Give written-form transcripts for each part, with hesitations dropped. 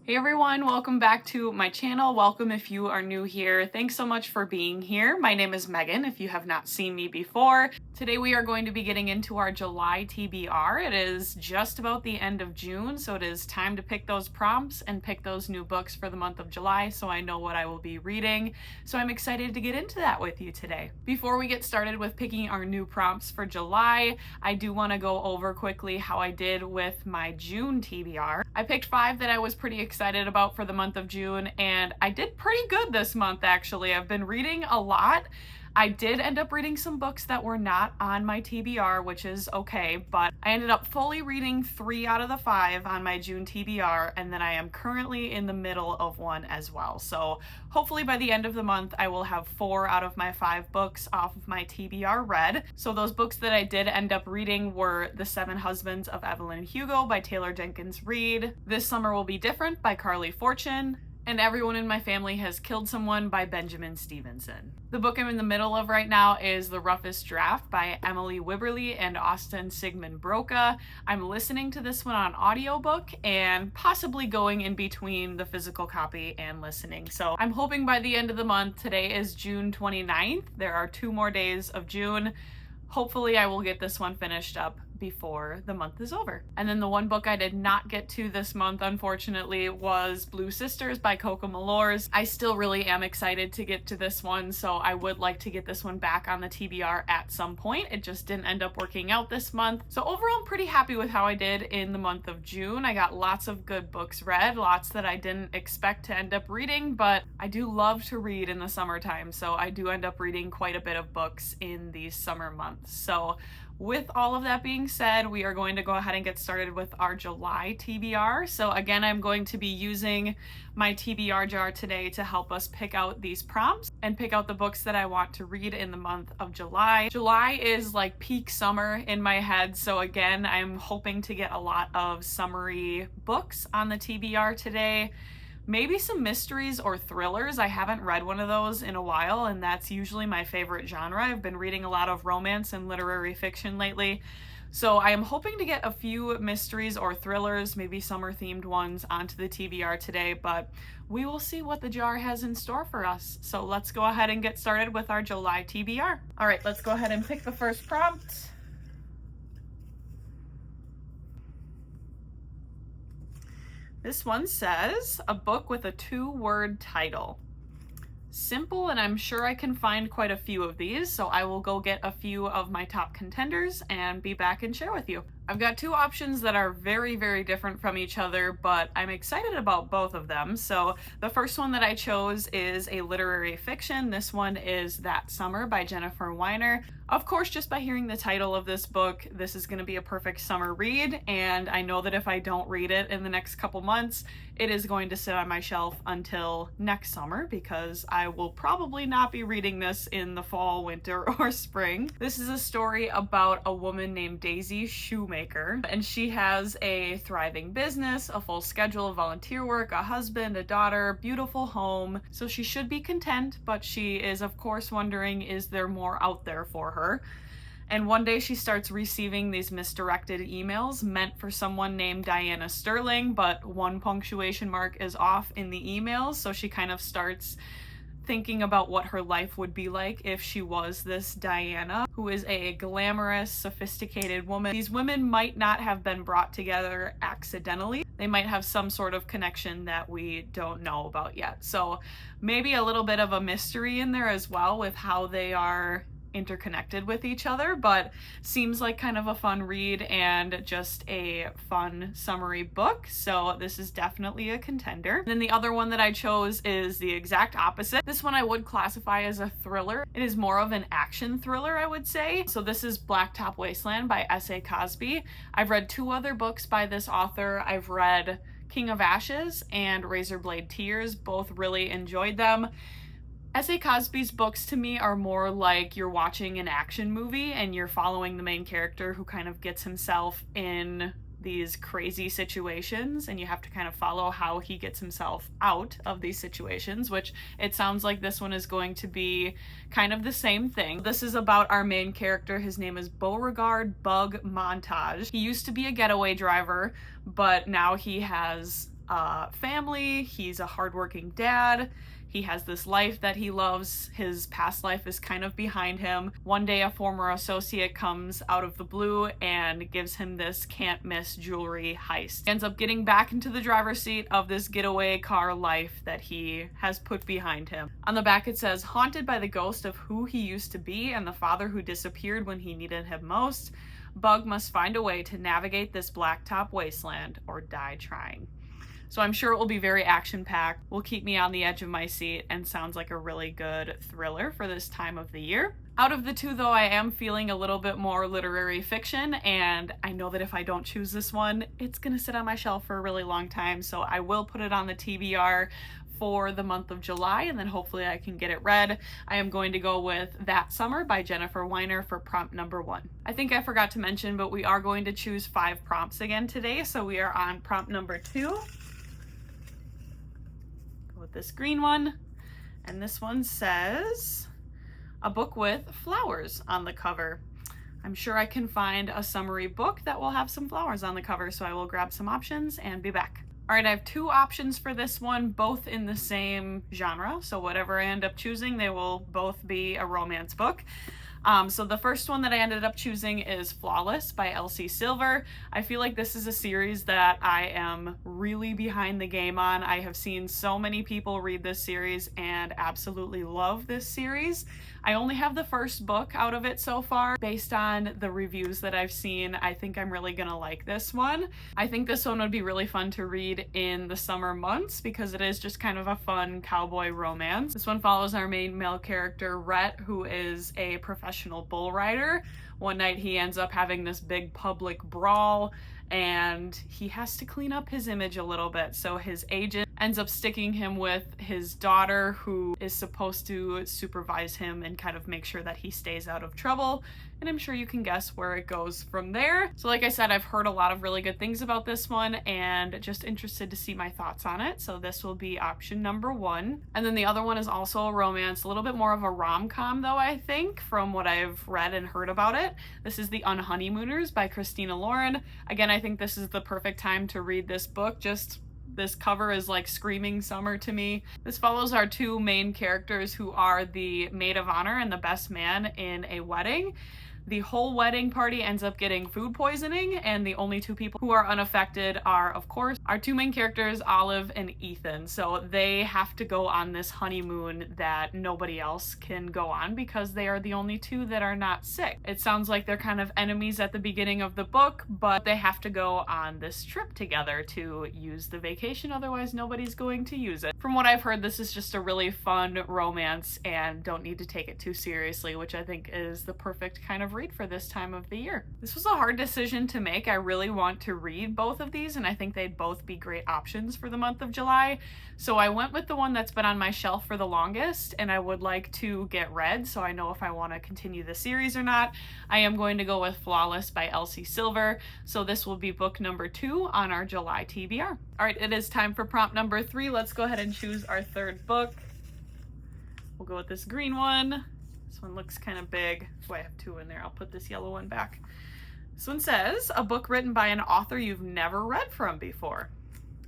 Hey everyone, welcome back to my channel. Welcome if you are new here. Thanks so much for being here. My name is Megan, if you have not seen me before. Today we are going to be getting into our July TBR. It is just about the end of June, so it is time to pick those prompts and pick those new books for the month of July so I know what I will be reading. So I'm excited to get into that with you today. Before we get started with picking our new prompts for July, I do want to go over quickly how I did with my June TBR. I picked 5 that I was pretty excited about for the month of June, and I did pretty good this month actually. I've been reading a lot. I did end up reading some books that were not on my TBR, which is okay, but I ended up fully reading 3 out of the 5 on my June TBR, and then I am currently in the middle of one as well. So hopefully by the end of the month, I will have 4 out of my 5 books off of my TBR read. So those books that I did end up reading were The 7 Husbands of Evelyn Hugo by Taylor Jenkins Reid, This Summer Will Be Different by Carly Fortune, and Everyone in My Family Has Killed Someone by Benjamin Stevenson. The book I'm in the middle of right now is The Roughest Draft by Emily Wibberley and Austin Sigmund Broca. I'm listening to this one on audiobook and possibly going in between the physical copy and listening. So I'm hoping by the end of the month, today is June 29th, there are 2 more days of June. Hopefully I will get this one finished up before the month is over. And then the one book I did not get to this month, unfortunately, was Blue Sisters by Coco Malors. I still really am excited to get to this one, so I would like to get this one back on the TBR at some point. It just didn't end up working out this month. So overall, I'm pretty happy with how I did in the month of June. I got lots of good books read, lots that I didn't expect to end up reading, but I do love to read in the summertime, so I do end up reading quite a bit of books in these summer months. So with all of that being said, we are going to go ahead and get started with our July TBR. So again, I'm going to be using my TBR jar today to help us pick out these prompts and pick out the books that I want to read in the month of July. July is like peak summer in my head, so again, I'm hoping to get a lot of summery books on the TBR today. Maybe some mysteries or thrillers. I haven't read one of those in a while, and that's usually my favorite genre. I've been reading a lot of romance and literary fiction lately, so I am hoping to get a few mysteries or thrillers, maybe summer-themed ones, onto the TBR today, but we will see what the jar has in store for us. So let's go ahead and get started with our July TBR. All right, let's go ahead and pick the first prompt. This one says, a book with a 2-word title. Simple, and I'm sure I can find quite a few of these, so I will go get a few of my top contenders and be back and share with you. I've got 2 options that are very, very different from each other, but I'm excited about both of them. So the first one that I chose is a literary fiction. This one is That Summer by Jennifer Weiner. Of course, just by hearing the title of this book, this is going to be a perfect summer read, and I know that if I don't read it in the next couple months, it is going to sit on my shelf until next summer because I will probably not be reading this in the fall, winter, or spring. This is a story about a woman named Daisy Shoemaker, and she has a thriving business, a full schedule of volunteer work, a husband, a daughter, beautiful home, so she should be content, but she is of course wondering, is there more out there for her? And one day she starts receiving these misdirected emails meant for someone named Diana Sterling, but one punctuation mark is off in the emails, so she kind of starts thinking about what her life would be like if she was this Diana, who is a glamorous, sophisticated woman. These women might not have been brought together accidentally. They might have some sort of connection that we don't know about yet. So maybe a little bit of a mystery in there as well with how they are interconnected with each other, but seems like kind of a fun read and just a fun summary book, so this is definitely a contender. And then the other one that I chose is the exact opposite. This one I would classify as a thriller. It is more of an action thriller, I would say. So this is Blacktop Wasteland by S.A. Cosby. I've read 2 other books by this author. I've read King of Ashes and Razorblade Tears, both really enjoyed them. S.A. Cosby's books to me are more like you're watching an action movie and you're following the main character who kind of gets himself in these crazy situations, and you have to kind of follow how he gets himself out of these situations, which it sounds like this one is going to be kind of the same thing. This is about our main character. His name is Beauregard Bug Montage. He used to be a getaway driver, but now he has family. He's a hardworking dad. He has this life that he loves. His past life is kind of behind him. One day, a former associate comes out of the blue and gives him this can't miss jewelry heist. He ends up getting back into the driver's seat of this getaway car life that he has put behind him. On the back, it says, haunted by the ghost of who he used to be and the father who disappeared when he needed him most, Bug must find a way to navigate this blacktop wasteland or die trying. So I'm sure it will be very action-packed, will keep me on the edge of my seat, and sounds like a really good thriller for this time of the year. Out of the two, though, I am feeling a little bit more literary fiction, and I know that if I don't choose this one, it's gonna sit on my shelf for a really long time, so I will put it on the TBR for the month of July, and then hopefully I can get it read. I am going to go with That Summer by Jennifer Weiner for prompt number 1. I think I forgot to mention, but we are going to choose 5 prompts again today, so we are on prompt number 2. With this green one, and this one says a book with flowers on the cover. I'm sure I can find a summary book that will have some flowers on the cover, so I will grab some options and be back. All right, I have 2 options for this one, both in the same genre, so whatever I end up choosing, they will both be a romance book. So the first one that I ended up choosing is Flawless by Elsie Silver. I feel like this is a series that I am really behind the game on. I have seen so many people read this series and absolutely love this series. I only have the first book out of it so far. Based on the reviews that I've seen, I think I'm really gonna like this one. I think this one would be really fun to read in the summer months because it is just kind of a fun cowboy romance. This one follows our main male character, Rhett, who is a professional bull rider. One night he ends up having this big public brawl and he has to clean up his image a little bit. So his agent ends up sticking him with his daughter, who is supposed to supervise him and kind of make sure that he stays out of trouble. And I'm sure you can guess where it goes from there. So like I said, I've heard a lot of really good things about this one and just interested to see my thoughts on it. So this will be option number 1. And then the other one is also a romance, a little bit more of a rom-com though, I think, from what I've read and heard about it. This is The Unhoneymooners by Christina Lauren. Again, I think this is the perfect time to read this book. Just this cover is like screaming summer to me. This follows our 2 main characters who are the maid of honor and the best man in a wedding. The whole wedding party ends up getting food poisoning, and the only 2 people who are unaffected are, of course, our 2 main characters, Olive and Ethan. So they have to go on this honeymoon that nobody else can go on because they are the only 2 that are not sick. It sounds like they're kind of enemies at the beginning of the book, but they have to go on this trip together to use the vacation, otherwise nobody's going to use it. From what I've heard, this is just a really fun romance and don't need to take it too seriously, which I think is the perfect kind of read for this time of the year. This was a hard decision to make. I really want to read both of these and I think they'd both be great options for the month of July. So I went with the one that's been on my shelf for the longest and I would like to get read so I know if I want to continue the series or not. I am going to go with Flawless by Elsie Silver. So this will be book number 2 on our July TBR. All right, it is time for prompt number 3. Let's go ahead and choose our 3rd book. We'll go with this green one. This one looks kind of big. Oh, I have 2 in there. I'll put this yellow one back. This one says, a book written by an author you've never read from before.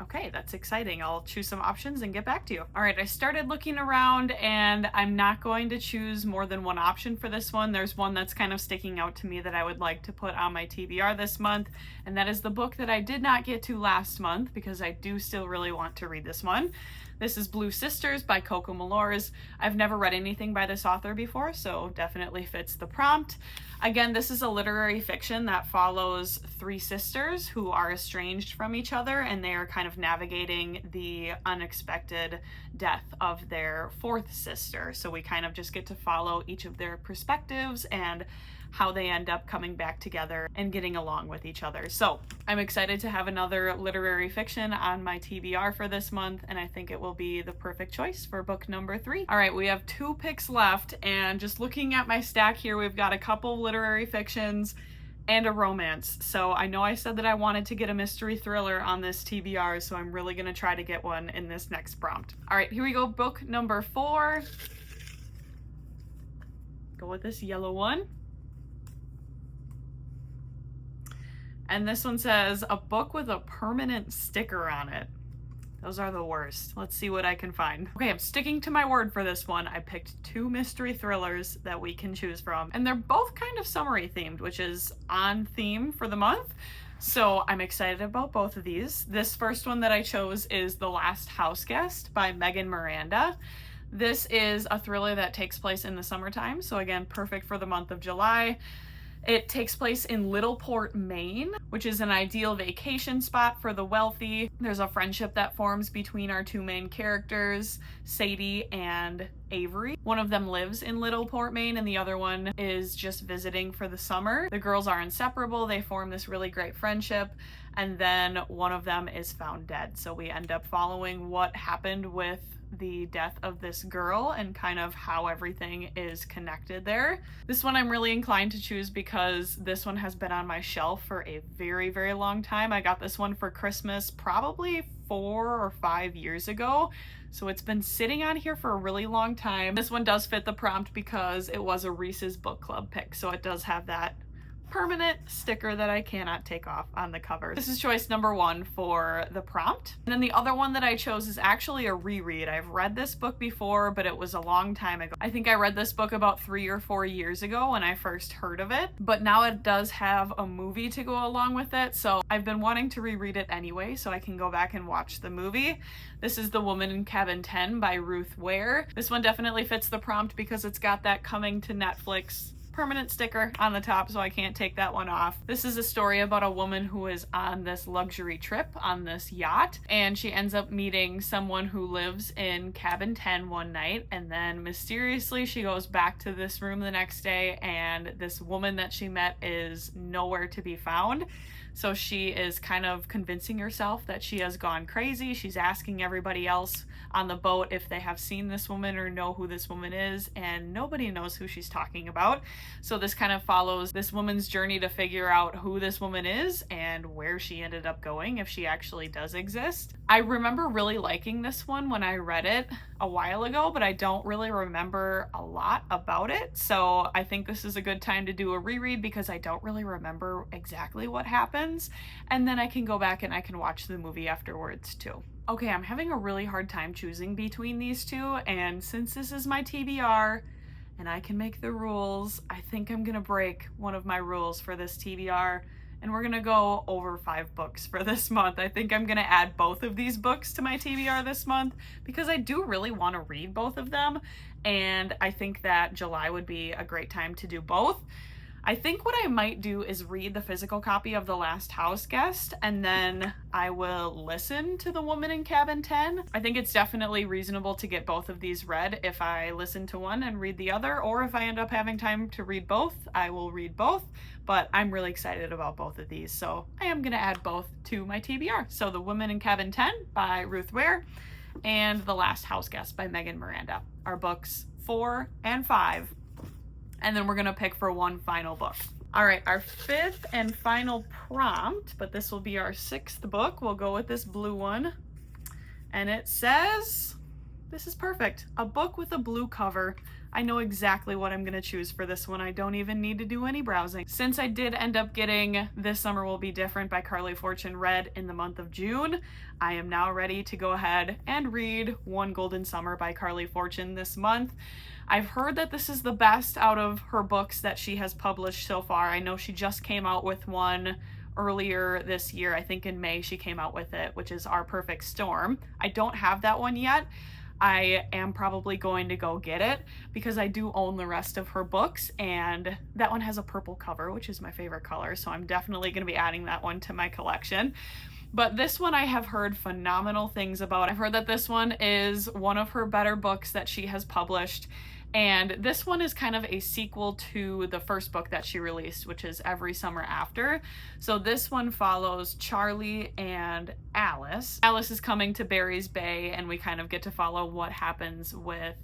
Okay, that's exciting. I'll choose some options and get back to you. All right, I started looking around and I'm not going to choose more than one option for this one. There's one that's kind of sticking out to me that I would like to put on my TBR this month, and that is the book that I did not get to last month because I do still really want to read this one. This is Blue Sisters by Coco Malors. I've never read anything by this author before, so definitely fits the prompt. Again, this is a literary fiction that follows 3 sisters who are estranged from each other, and they are kind of navigating the unexpected death of their 4th sister. So we kind of just get to follow each of their perspectives and how they end up coming back together and getting along with each other. So I'm excited to have another literary fiction on my TBR for this month, and I think it will be the perfect choice for book number 3. All right, we have 2 picks left, and just looking at my stack here, we've got a couple literary fictions and a romance. So I know I said that I wanted to get a mystery thriller on this TBR, so I'm really gonna try to get one in this next prompt. All right, here we go, book number 4. Go with this yellow one. And this one says, a book with a permanent sticker on it. Those are the worst. Let's see what I can find. Okay, I'm sticking to my word for this one. I picked 2 mystery thrillers that we can choose from, and they're both kind of summery themed, which is on theme for the month. So I'm excited about both of these. This first one that I chose is The Last Houseguest by Megan Miranda. This is a thriller that takes place in the summertime, so again, perfect for the month of July. It takes place in Littleport, Maine, which is an ideal vacation spot for the wealthy. There's a friendship that forms between our 2 main characters, Sadie and Avery. One of them lives in Littleport, Maine, and the other one is just visiting for the summer. The girls are inseparable. They form this really great friendship, and then one of them is found dead. So we end up following what happened with the death of this girl and kind of how everything is connected there. This one I'm really inclined to choose because this one has been on my shelf for a very, very long time. I got this one for Christmas probably 4 or 5 years ago. So it's been sitting on here for a really long time. This one does fit the prompt because it was a Reese's Book Club pick. So it does have that permanent sticker that I cannot take off on the cover. This is choice number 1 for the prompt. And then the other one that I chose is actually a reread. I've read this book before, but it was a long time ago. I think I read this book about 3 or 4 years ago when I first heard of it, but now it does have a movie to go along with it. So I've been wanting to reread it anyway, so I can go back and watch the movie. This is The Woman in Cabin 10 by Ruth Ware. This one definitely fits the prompt because it's got that coming to Netflix permanent sticker on the top, so I can't take that one off. This is a story about a woman who is on this luxury trip on this yacht, and she ends up meeting someone who lives in cabin 10 one night, and then mysteriously she goes back to this room the next day, and this woman that she met is nowhere to be found. So she is kind of convincing herself that she has gone crazy. She's asking everybody else on the boat if they have seen this woman or know who this woman is, and nobody knows who she's talking about. So this kind of follows this woman's journey to figure out who this woman is and where she ended up going, if she actually does exist. I remember really liking this one when I read it a while ago, but I don't really remember a lot about it. So I think this is a good time to do a reread because I don't really remember exactly what happens. And then I can go back and I can watch the movie afterwards too. Okay, I'm having a really hard time choosing between these two, and since this is my TBR and I can make the rules, I think I'm gonna break one of my rules for this TBR, and we're gonna go over 5 books for this month. I think I'm gonna add both of these books to my TBR this month because I do really want to read both of them, and I think that July would be a great time to do both. I think what I might do is read the physical copy of The Last Houseguest, and then I will listen to The Woman in Cabin 10. I think it's definitely reasonable to get both of these read if I listen to one and read the other, or if I end up having time to read both, I will read both. But I'm really excited about both of these, so I am gonna add both to my TBR. So The Woman in Cabin 10 by Ruth Ware and The Last Houseguest by Megan Miranda are books 4 and 5. And then we're gonna pick for one final book. All right, our 5th and final prompt, but this will be our 6th book. We'll go with this blue one. And it says, this is perfect, a book with a blue cover. I know exactly what I'm gonna choose for this one. I don't even need to do any browsing. Since I did end up getting This Summer Will Be Different by Carly Fortune read in the month of June, I am now ready to go ahead and read One Golden Summer by Carly Fortune this month. I've heard that this is the best out of her books that she has published so far. I know she just came out with one earlier this year. I think in May she came out with it, which is Our Perfect Storm. I don't have that one yet. I am probably going to go get it because I do own the rest of her books, and that one has a purple cover, which is my favorite color, so I'm definitely going to be adding that one to my collection. But this one I have heard phenomenal things about. I've heard that this one is one of her better books that she has published, and this one is kind of a sequel to the first book that she released, which is Every Summer After. So this one follows Charlie and Alice. Alice is coming to Barry's Bay, and we kind of get to follow what happens with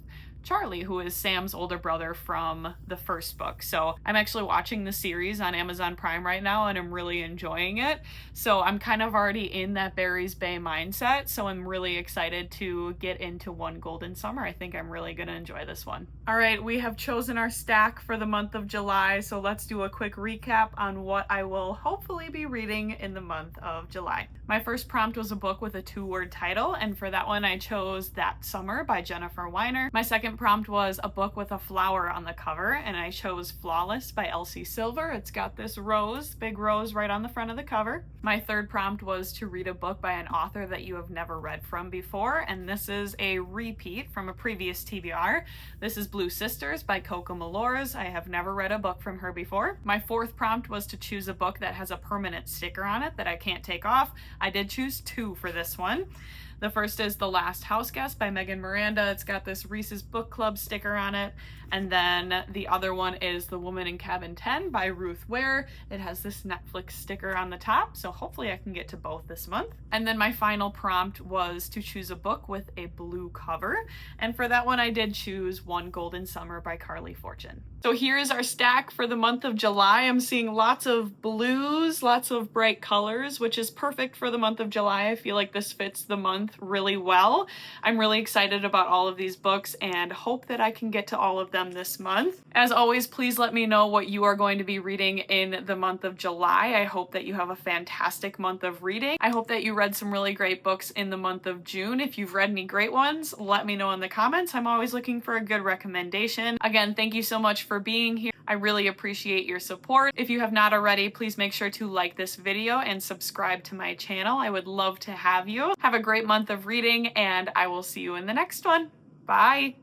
Charlie, who is Sam's older brother from the first book. So I'm actually watching the series on Amazon Prime right now and I'm really enjoying it. So I'm kind of already in that Barry's Bay mindset. So I'm really excited to get into One Golden Summer. I think I'm really gonna enjoy this one. All right, we have chosen our stack for the month of July. So let's do a quick recap on what I will hopefully be reading in the month of July. My first prompt was a book with a 2-word title, and for that one I chose That Summer by Jennifer Weiner. My second prompt was a book with a flower on the cover, and I chose Flawless by Elsie Silver. It's got this rose, big rose right on the front of the cover. My third prompt was to read a book by an author that you have never read from before, and this is a repeat from a previous TBR. This is Blue Sisters by Coco Malores. I have never read a book from her before. My fourth prompt was to choose a book that has a permanent sticker on it that I can't take off. I did choose 2 for this one. The first is The Last House Guest by Megan Miranda. It's got this Reese's Book Club sticker on it. And then the other one is The Woman in Cabin 10 by Ruth Ware. It has this Netflix sticker on the top, so hopefully I can get to both this month. And then my final prompt was to choose a book with a blue cover. And for that one, I did choose One Golden Summer by Carly Fortune. So here is our stack for the month of July. I'm seeing lots of blues, lots of bright colors, which is perfect for the month of July. I feel like this fits the month really well. I'm really excited about all of these books and hope that I can get to all of them this month. As always, please let me know what you are going to be reading in the month of July. I hope that you have a fantastic month of reading. I hope that you read some really great books in the month of June. If you've read any great ones, let me know in the comments. I'm always looking for a good recommendation. Again, thank you so much for being here. I really appreciate your support. If you have not already, please make sure to like this video and subscribe to my channel. I would love to have you. Have a great month of reading, and I will see you in the next one. Bye!